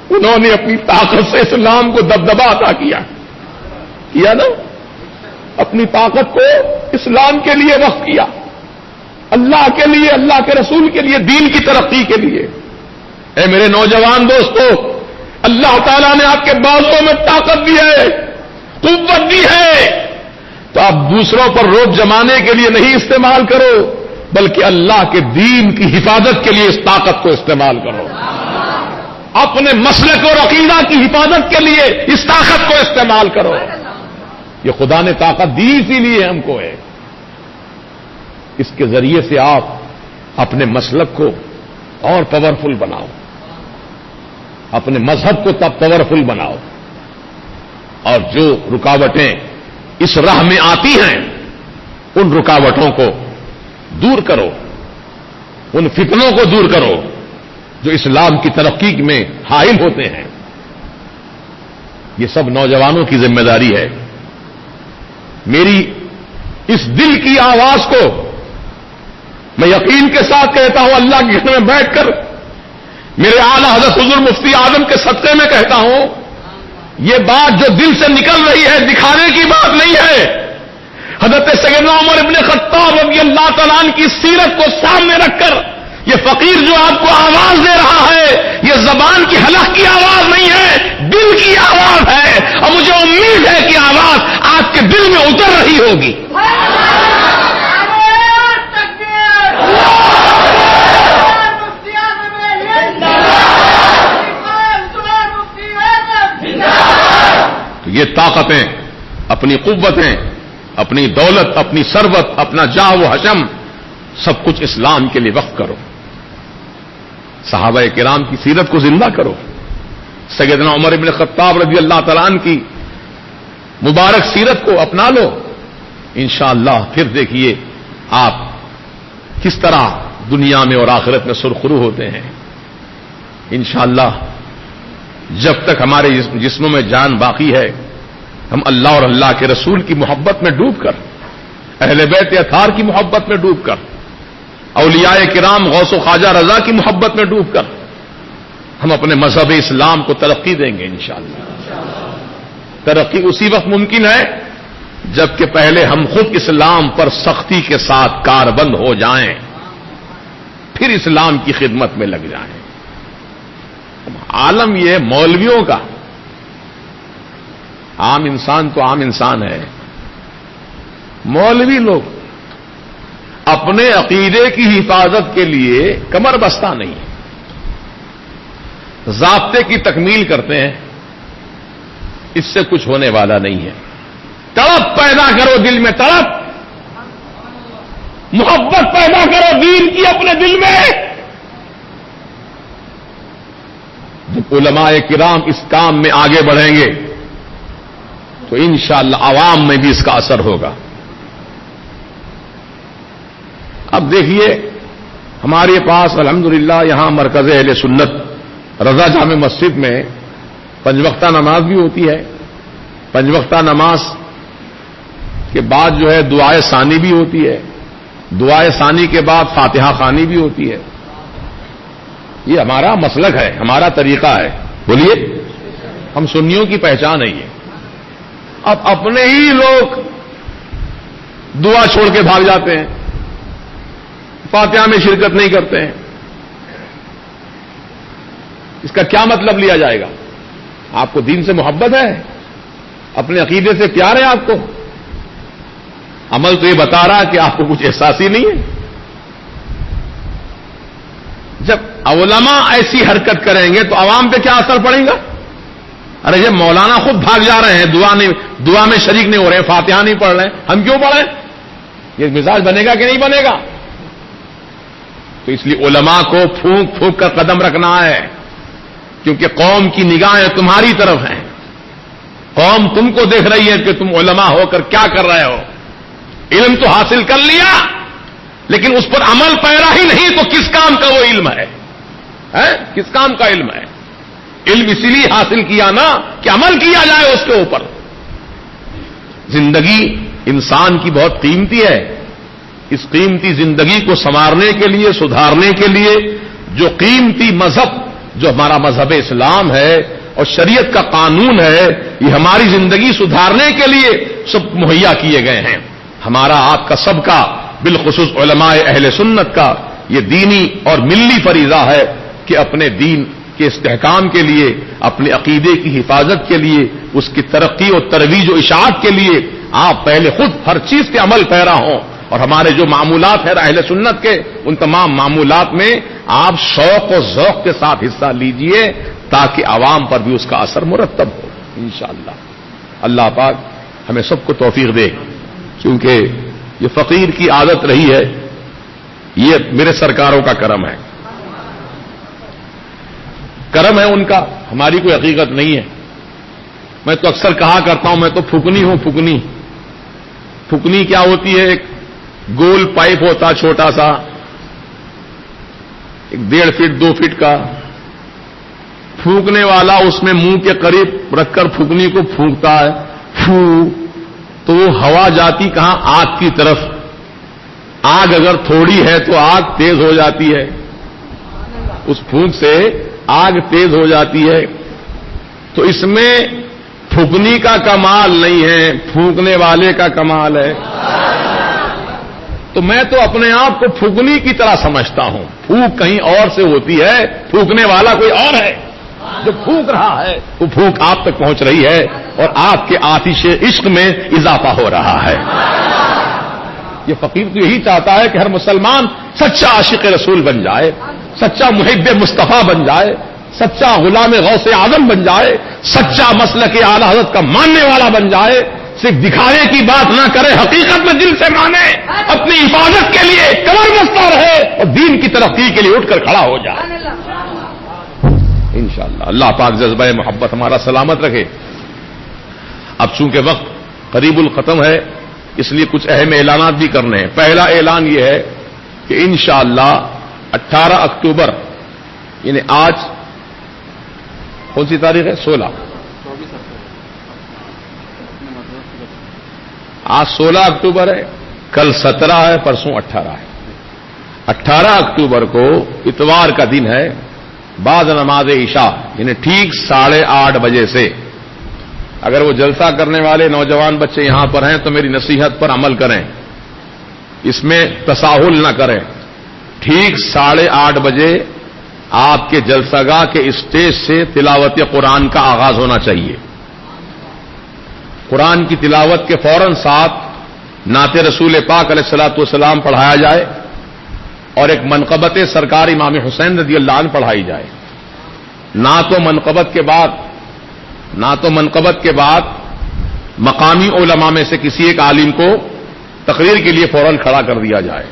انہوں نے اپنی طاقت سے اسلام کو دبدبا عطا کیا نا, اپنی طاقت کو اسلام کے لیے وقف کیا, اللہ کے لیے, اللہ کے رسول کے لیے, دین کی ترقی کے لیے. اے میرے نوجوان دوستو, اللہ تعالیٰ نے آپ کے بازوں میں طاقت دی ہے, قوت دی ہے, تو آپ دوسروں پر روب جمانے کے لیے نہیں استعمال کرو, بلکہ اللہ کے دین کی حفاظت کے لیے اس طاقت کو استعمال کرو. اپنے مسلک اور عقیدہ کی حفاظت کے لیے اس طاقت کو استعمال کرو. یہ خدا نے طاقت دی اسی لیے ہم کو ہے. اس کے ذریعے سے آپ اپنے مسلک کو اور پاورفل بناؤ, اپنے مذہب کو تب پاورفل بناؤ, اور جو رکاوٹیں اس راہ میں آتی ہیں ان رکاوٹوں کو دور کرو, ان فتنوں کو دور کرو جو اسلام کی ترقی میں حائل ہوتے ہیں. یہ سب نوجوانوں کی ذمہ داری ہے. میری اس دل کی آواز کو میں یقین کے ساتھ کہتا ہوں, اللہ کے گھر میں بیٹھ کر میرے اعلی حضرت حضور مفتی اعظم کے صدقے میں کہتا ہوں, یہ بات جو دل سے نکل رہی ہے دکھانے کی بات نہیں ہے. حضرت سیدنا عمر ابن خطاب رضی اللہ تعالیٰ عنہ کی سیرت کو سامنے رکھ کر یہ فقیر جو آپ کو آواز دے رہا ہے, یہ زبان کی حلق کی آواز نہیں ہے, دل کی آواز ہے, اور مجھے امید ہے کہ آواز آپ کے دل میں اتر رہی ہوگی. تو یہ طاقتیں, اپنی قوتیں, اپنی دولت, اپنی ثروت, اپنا جاہ و حشم سب کچھ اسلام کے لیے وقف کرو. صحابہ کرام کی سیرت کو زندہ کرو. سیدنا عمر بن خطاب رضی اللہ تعالیٰ عنہ کی مبارک سیرت کو اپنا لو. انشاءاللہ پھر دیکھیے آپ کس طرح دنیا میں اور آخرت میں سرخرو ہوتے ہیں. انشاءاللہ جب تک ہمارے جسموں میں جان باقی ہے, ہم اللہ اور اللہ کے رسول کی محبت میں ڈوب کر, اہل بیت اطہار کی محبت میں ڈوب کر, اولیاء کرام غوث و خواجہ رضا کی محبت میں ڈوب کر ہم اپنے مذہب اسلام کو ترقی دیں گے انشاءاللہ. ترقی اسی وقت ممکن ہے جبکہ پہلے ہم خود اسلام پر سختی کے ساتھ کاربند ہو جائیں, پھر اسلام کی خدمت میں لگ جائیں. عالم یہ مولویوں کا, عام انسان تو عام انسان ہے, مولوی لوگ اپنے عقیدے کی حفاظت کے لیے کمر بستہ نہیں, ضابطے کی تکمیل کرتے ہیں, اس سے کچھ ہونے والا نہیں ہے. تڑپ پیدا کرو دل میں, تڑپ, محبت پیدا کرو دین کی اپنے دل میں. جب علماء کرام اس کام میں آگے بڑھیں گے تو انشاءاللہ عوام میں بھی اس کا اثر ہوگا. اب دیکھیے ہمارے پاس الحمدللہ یہاں مرکز اہل سنت رضا جامع مسجد میں 5 وقتہ نماز بھی ہوتی ہے. 5 وقتہ نماز کے بعد جو ہے دعائے ثانی بھی ہوتی ہے, دعائے ثانی کے بعد فاتحہ خوانی بھی ہوتی ہے. یہ ہمارا مسلک ہے, ہمارا طریقہ ہے. بولیے, ہم سنیوں کی پہچان ہے یہ. اب اپنے ہی لوگ دعا چھوڑ کے بھاگ جاتے ہیں، فاتحہ میں شرکت نہیں کرتے ہیں. اس کا کیا مطلب لیا جائے گا؟ آپ کو دین سے محبت ہے، اپنے عقیدے سے پیار ہے آپ کو؟ عمل تو یہ بتا رہا کہ آپ کو کچھ احساس ہی نہیں ہے. جب علماء ایسی حرکت کریں گے تو عوام پہ کیا اثر پڑے گا؟ ارے جب مولانا خود بھاگ جا رہے ہیں، دعا میں شریک نہیں ہو رہے ہیں، فاتحہ نہیں پڑھ رہے ہیں، ہم کیوں پڑھیں؟ یہ مزاج بنے گا کہ نہیں بنے گا؟ تو اس لیے علماء کو پھونک پھونک کر قدم رکھنا ہے، کیونکہ قوم کی نگاہیں تمہاری طرف ہیں. قوم تم کو دیکھ رہی ہے کہ تم علماء ہو کر کیا کر رہے ہو. علم تو حاصل کر لیا لیکن اس پر عمل پیرا ہی نہیں، تو کس کام کا وہ علم ہے؟ کس کام کا علم ہے؟ علم اسی لیے حاصل کیا نا کہ عمل کیا جائے اس کے اوپر. زندگی انسان کی بہت قیمتی ہے. اس قیمتی زندگی کو سنوارنے کے لیے، سدھارنے کے لیے جو قیمتی مذہب، جو ہمارا مذہب اسلام ہے اور شریعت کا قانون ہے، یہ ہماری زندگی سدھارنے کے لیے سب مہیا کیے گئے ہیں. ہمارا آپ کا سب کا، بالخصوص علماء اہل سنت کا یہ دینی اور ملی فریضہ ہے کہ اپنے دین کے استحکام کے لیے، اپنے عقیدے کی حفاظت کے لیے، اس کی ترقی اور ترویج و اشاعت کے لیے آپ پہلے خود ہر چیز کے عمل پیرا ہوں. اور ہمارے جو معمولات ہیں اہل سنت کے، ان تمام معمولات میں آپ شوق و ذوق کے ساتھ حصہ لیجئے تاکہ عوام پر بھی اس کا اثر مرتب ہو انشاءاللہ. اللہ پاک ہمیں سب کو توفیق دے، کیونکہ یہ فقیر کی عادت رہی ہے. یہ میرے سرکاروں کا کرم ہے، کرم ہے ان کا، ہماری کوئی حقیقت نہیں ہے. میں تو اکثر کہا کرتا ہوں، میں تو پھکنی ہوں. پھکنی پھکنی کیا ہوتی ہے؟ ایک گول پائپ ہوتا چھوٹا سا، 1.5 فٹ 2 فٹ کا. پھونکنے والا اس میں منہ کے قریب رکھ کر پھکنی کو پھونکتا ہے، پھو، تو وہ ہوا جاتی کہاں؟ آگ کی طرف. آگ اگر تھوڑی ہے تو آگ تیز ہو جاتی ہے، اس پھونک سے آگ تیز ہو جاتی ہے. تو اس میں پھونکنے کا کمال نہیں ہے، پھونکنے والے کا کمال ہے. تو میں تو اپنے آپ کو پھونکنے کی طرح سمجھتا ہوں. پھونک کہیں اور سے ہوتی ہے، پھونکنے والا کوئی اور ہے. جو پھونک رہا ہے وہ پھونک آپ تک پہنچ رہی ہے اور آپ کے آتش عشق میں اضافہ ہو رہا ہے. یہ فقیر تو یہی چاہتا ہے کہ ہر مسلمان سچا عاشق رسول بن جائے، سچا محب مصطفیٰ بن جائے، سچا غلام غوث اعظم بن جائے، سچا مسلک اعلی حضرت کا ماننے والا بن جائے. صرف دکھاوے کی بات نہ کرے، حقیقت میں دل سے مانے، اپنی حفاظت کے لیے کمر بستہ رہے اور دین کی ترقی کے لیے اٹھ کر کھڑا ہو جائے انشاءاللہ. اللہ پاک جذبہ محبت ہمارا سلامت رکھے. اب چونکہ وقت قریب الختم ہے، اس لیے کچھ اہم اعلانات بھی کرنے ہیں. پہلا اعلان یہ ہے کہ انشاءاللہ 18 اکتوبر، یعنی آج کون سی تاریخ ہے؟ 16. آج 16 اکتوبر ہے، کل 17 ہے، پرسوں 18 ہے. 18 اکتوبر کو اتوار کا دن ہے، بعد نماز عشاء یعنی ٹھیک 8:30 بجے سے. اگر وہ جلسہ کرنے والے نوجوان بچے یہاں پر ہیں تو میری نصیحت پر عمل کریں، اس میں تساہل نہ کریں. ٹھیک 8:30 بجے آپ کے جلسہ گاہ کے اسٹیج سے تلاوت قرآن کا آغاز ہونا چاہیے. قرآن کی تلاوت کے فوراً ساتھ نعت رسول پاک علیہ الصلوۃ والسلام پڑھایا جائے اور ایک منقبت سرکار امام حسین رضی اللہ عنہ پڑھائی جائے. نعت و منقبت کے بعد مقامی علماء میں سے کسی ایک عالم کو تقریر کے لیے فوراً کھڑا کر دیا جائے.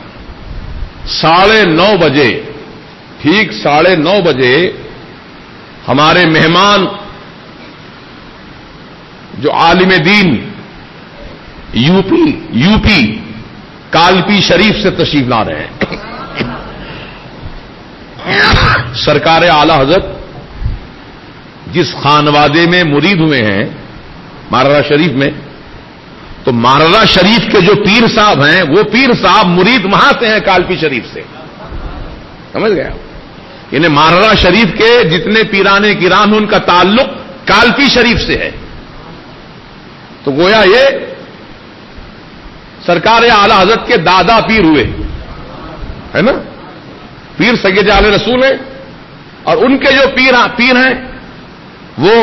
9:30 بجے، ٹھیک 9:30 بجے ہمارے مہمان جو عالم دین یو پی کالپی شریف سے تشریف لا رہے ہیں، سرکار اعلی حضرت جس خانوادے میں مرید ہوئے ہیں ماررہ شریف میں، تو ماررہ شریف کے جو پیر صاحب ہیں وہ پیر صاحب مرید وہاں سے ہیں، کالپی شریف سے. سمجھ گیا؟ یعنی ماررہ شریف کے جتنے پیرانے کرام ہیں ان کا تعلق کالپی شریف سے ہے. تو گویا یہ سرکار اعلی حضرت کے دادا پیر ہوئے، ہے نا، پیر سید عالم رسول ہیں، اور ان کے جو پیر ہیں وہ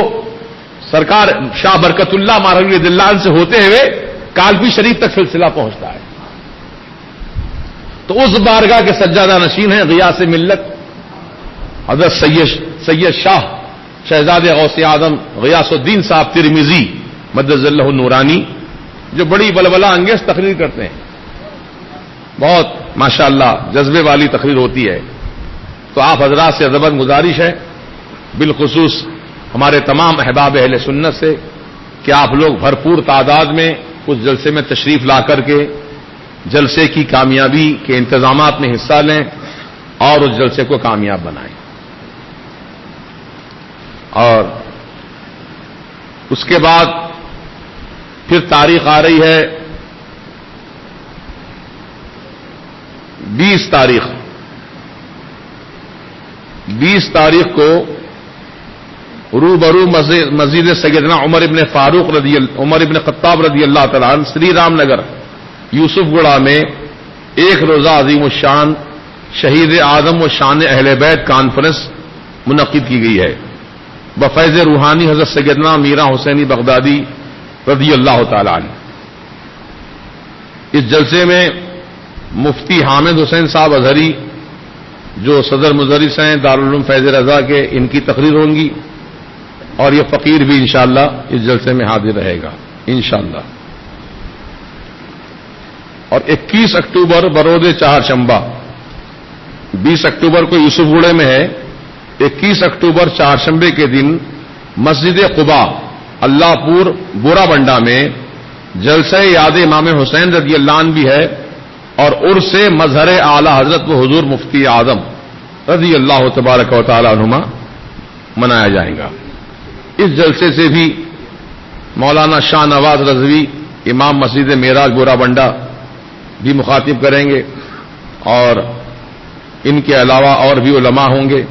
سرکار شاہ برکت اللہ مہروی رضی اللہ عنہ سے ہوتے ہوئے کالپی شریف تک سلسلہ پہنچتا ہے. تو اس بارگاہ کے سجادہ نشین ہیں غیاث ملت حضرت سید شاہ شہزادے غوث اعظم غیاث الدین صاحب ترمذی مدد اللہ نورانی، جو بڑی بلبلا انگیز تقریر کرتے ہیں، بہت ماشاءاللہ جذبے والی تقریر ہوتی ہے. تو آپ حضرات سے ادب گزارش ہے، بالخصوص ہمارے تمام احباب اہل سنت سے، کہ آپ لوگ بھرپور تعداد میں اس جلسے میں تشریف لا کر کے جلسے کی کامیابی کے انتظامات میں حصہ لیں اور اس جلسے کو کامیاب بنائیں. اور اس کے بعد پھر تاریخ آ رہی ہے 20 تاریخ کو روبرو مسجد سیدنا عمر ابن خطاب رضی اللہ تعالیٰ عنہ سری رام نگر یوسف گڑھا میں ایک روزہ عظیم الشان شہید اعظم و شان اہل بیت کانفرنس منعقد کی گئی ہے بفیض روحانی حضرت سیدنا میرا حسینی بغدادی رضی اللہ تعالیٰ عنہ. اس جلسے میں مفتی حامد حسین صاحب اظہری جو صدر مدرس ہیں دارالعلوم فیض رضا کے، ان کی تقریر ہوں گی، اور یہ فقیر بھی انشاءاللہ اس جلسے میں حاضر رہے گا انشاءاللہ. اور 21 اکتوبر برود چہارشنبہ، 20 اکتوبر کو یوسف گڑھے میں ہے، 21 اکتوبر چہارشنبے کے دن مسجد قباء اللہ پور بورا بنڈا میں جلسہ یاد امام حسین رضی اللہ عنہ بھی ہے، اور عرس مظہر اعلی حضرت و حضور مفتی اعظم رضی اللہ تبارک و تعالی عنہما منایا جائے گا. اس جلسے سے بھی مولانا شاہ نواز رضوی امام مسجد معراج بورا بنڈا بھی مخاطب کریں گے، اور ان کے علاوہ اور بھی علماء ہوں گے،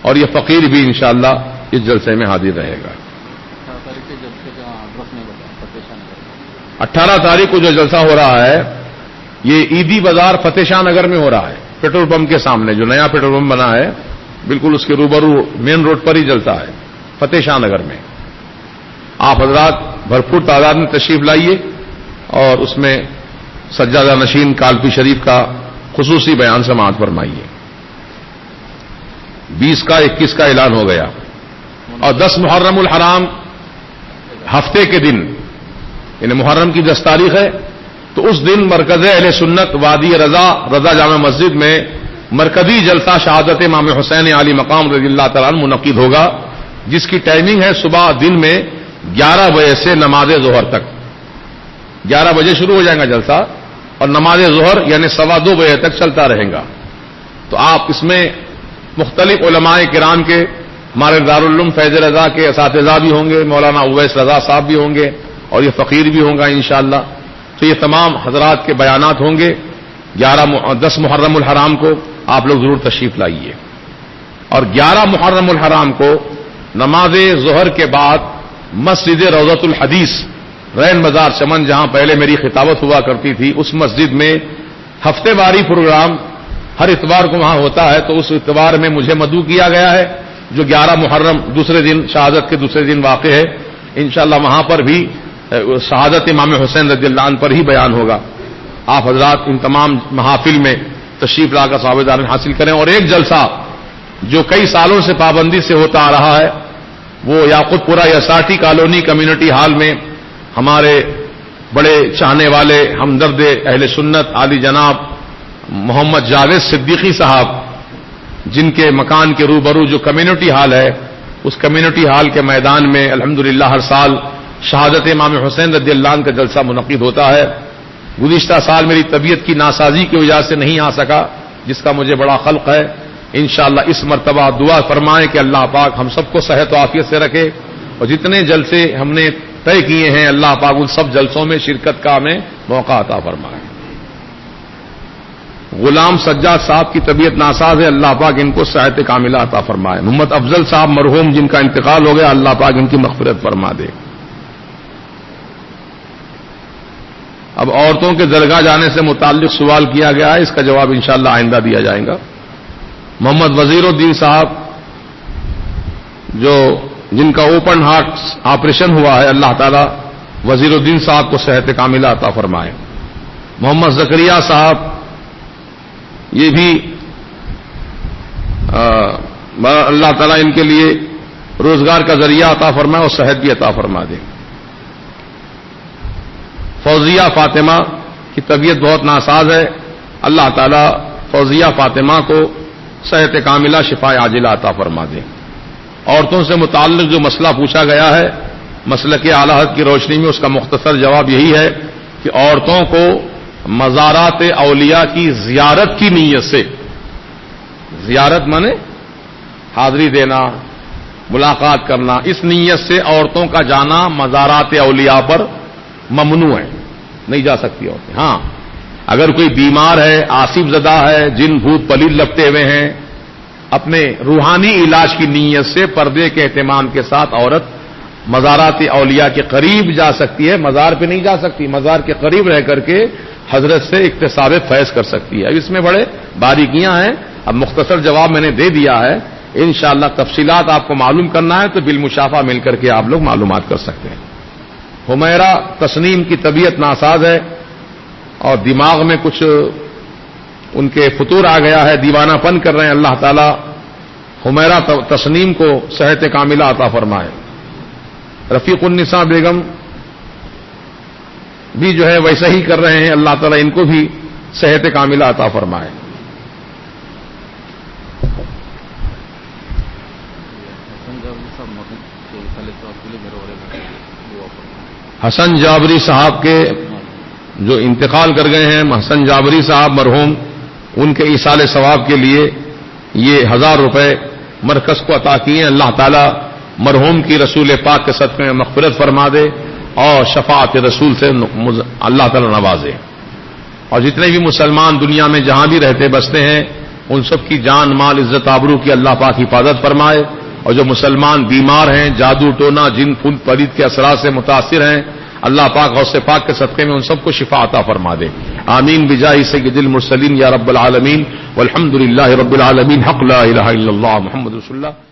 اور یہ فقیر بھی انشاءاللہ اس جلسے میں حاضر رہے گا. 18 تاریخ کو جو جلسہ ہو رہا ہے یہ عیدی بازار فتح شاہ نگر میں ہو رہا ہے، پیٹرول پمپ کے سامنے جو نیا پیٹرول پمپ بنا ہے بالکل اس کے روبرو مین روڈ پر ہی جلسہ ہے فتح شاہ نگر میں. آپ حضرات بھرپور تعداد میں تشریف لائیے اور اس میں سجادہ نشین کالپی شریف کا خصوصی بیان سماعت فرمائیے. 20 کا 21 کا اعلان ہو گیا، اور 10 محرم الحرام ہفتے کے دن، یعنی محرم کی 10 تاریخ ہے، تو اس دن مرکز اہل سنت وادی رضا جامع مسجد میں مرکزی جلسہ شہادت امام حسین علی مقام رضی اللہ تعالیٰ عنہ منعقد ہوگا، جس کی ٹائمنگ ہے صبح دن میں 11 بجے سے نماز ظہر تک. 11 بجے شروع ہو جائے گا جلسہ، اور نماز ظہر یعنی 2:15 بجے تک چلتا رہے گا. تو آپ اس میں مختلف علماء کرام کے، ہمارے دارالعلوم فیض رضا کے اساتذہ بھی ہوں گے، مولانا اویس رضا صاحب بھی ہوں گے، اور یہ فقیر بھی ہوں گا انشاءاللہ. تو یہ تمام حضرات کے بیانات ہوں گے. 10 محرم الحرام کو آپ لوگ ضرور تشریف لائیے، اور 11 محرم الحرام کو نماز ظہر کے بعد مسجد روضۃ الحدیث رین بازار چمن، جہاں پہلے میری خطابت ہوا کرتی تھی، اس مسجد میں ہفتے واری پروگرام ہر اتوار کو وہاں ہوتا ہے. تو اس اتوار میں مجھے مدعو کیا گیا ہے جو 11 محرم دوسرے دن شہادت کے دوسرے دن واقع ہے. انشاءاللہ وہاں پر بھی شہادت امام حسین رضی اللہ عنہ پر ہی بیان ہوگا. آپ حضرات ان تمام محافل میں تشریف لا کر ثواب حاصل کریں. اور ایک جلسہ جو کئی سالوں سے پابندی سے ہوتا آ رہا ہے، وہ یاقوت پورہ یساٹی کالونی کمیونٹی ہال میں ہمارے بڑے چاہنے والے ہمدرد اہل سنت عالی جناب محمد جاوید صدیقی صاحب، جن کے مکان کے روبرو جو کمیونٹی ہال ہے، اس کمیونٹی ہال کے میدان میں الحمدللہ ہر سال شہادت امام حسین رضی اللہ عنہ کا جلسہ منعقد ہوتا ہے. گزشتہ سال میری طبیعت کی ناسازی کی وجہ سے نہیں آ سکا، جس کا مجھے بڑا خلق ہے. انشاءاللہ اس مرتبہ دعا فرمائیں کہ اللہ پاک ہم سب کو صحت و عافیت سے رکھے، اور جتنے جلسے ہم نے طے کیے ہیں اللہ پاک ان سب جلسوں میں شرکت کا ہمیں موقع عطا فرمائے. غلام سجاد صاحب کی طبیعت ناساز ہے، اللہ پاک ان کو صحت کاملہ عطا فرمائے. محمد افضل صاحب مرحوم جن کا انتقال ہو گیا، اللہ پاک ان کی مغفرت فرما دے. اب عورتوں کے درگاہ جانے سے متعلق سوال کیا گیا ہے، اس کا جواب انشاءاللہ آئندہ دیا جائے گا۔ محمد وزیر الدین صاحب جن کا اوپن ہارٹ آپریشن ہوا ہے، اللہ تعالیٰ وزیر الدین صاحب کو صحت کاملہ عطا فرمائے۔ محمد زکریا صاحب، یہ بھی اللہ تعالیٰ ان کے لیے روزگار کا ذریعہ عطا فرمائے اور صحت بھی عطا فرما دے۔ فوزیہ فاطمہ کی طبیعت بہت ناساز ہے، اللہ تعالیٰ فوزیہ فاطمہ کو صحت کاملہ شفا عاجلہ عطا فرما دے۔ عورتوں سے متعلق جو مسئلہ پوچھا گیا ہے، مسلک اعلی حضرت کی روشنی میں اس کا مختصر جواب یہی ہے کہ عورتوں کو مزارات اولیاء کی زیارت کی نیت سے، زیارت مانے حاضری دینا، ملاقات کرنا، اس نیت سے عورتوں کا جانا مزارات اولیاء پر ممنوع ہے، نہیں جا سکتی عورتیں۔ ہاں، اگر کوئی بیمار ہے، آصف زدہ ہے، جن بھوت پلید لپٹے ہوئے ہیں، اپنے روحانی علاج کی نیت سے پردے کے اہتمام کے ساتھ عورت مزارات اولیاء کے قریب جا سکتی ہے، مزار پہ نہیں جا سکتی، مزار کے قریب رہ کر کے حضرت سے اکتساب فیض کر سکتی ہے۔ اب اس میں بڑے باریکیاں ہیں، اب مختصر جواب میں نے دے دیا ہے، انشاءاللہ تفصیلات آپ کو معلوم کرنا ہے تو بالمشافہ مل کر کے آپ لوگ معلومات کر سکتے ہیں۔ حمیرہ تسنیم کی طبیعت ناساز ہے اور دماغ میں کچھ ان کے فطور آ گیا ہے، دیوانہ پن کر رہے ہیں، اللہ تعالیٰ حمیرہ تسنیم کو صحت کاملہ عطا فرمائے۔ رفیق النساء بیگم بھی جو ہے ویسا ہی کر رہے ہیں، اللہ تعالیٰ ان کو بھی صحت کاملہ عطا فرمائے۔ حسن جابری صاحب کے جو انتقال کر گئے ہیں، حسن جابری صاحب مرحوم، ان کے ایصال ثواب کے لیے یہ 1000 روپے مرکز کو عطا کیے ہیں۔ اللہ تعالیٰ مرحوم کی رسول پاک کے صدقے میں مغفرت فرما دے اور شفاعت رسول سے اللہ تعالیٰ نوازے، اور جتنے بھی مسلمان دنیا میں جہاں بھی رہتے بستے ہیں ان سب کی جان مال عزت آبرو کی اللہ پاک حفاظت فرمائے، اور جو مسلمان بیمار ہیں، جادو ٹونا جن پھول پرید کے اثرات سے متاثر ہیں، اللہ پاک غوث پاک کے صدقے میں ان سب کو شفا عطا فرما دے۔ آمین بجاہ سید المرسلین یا رب العالمین، والحمد للہ رب العالمین، حق لا الہ الا اللہ محمد رسول اللہ۔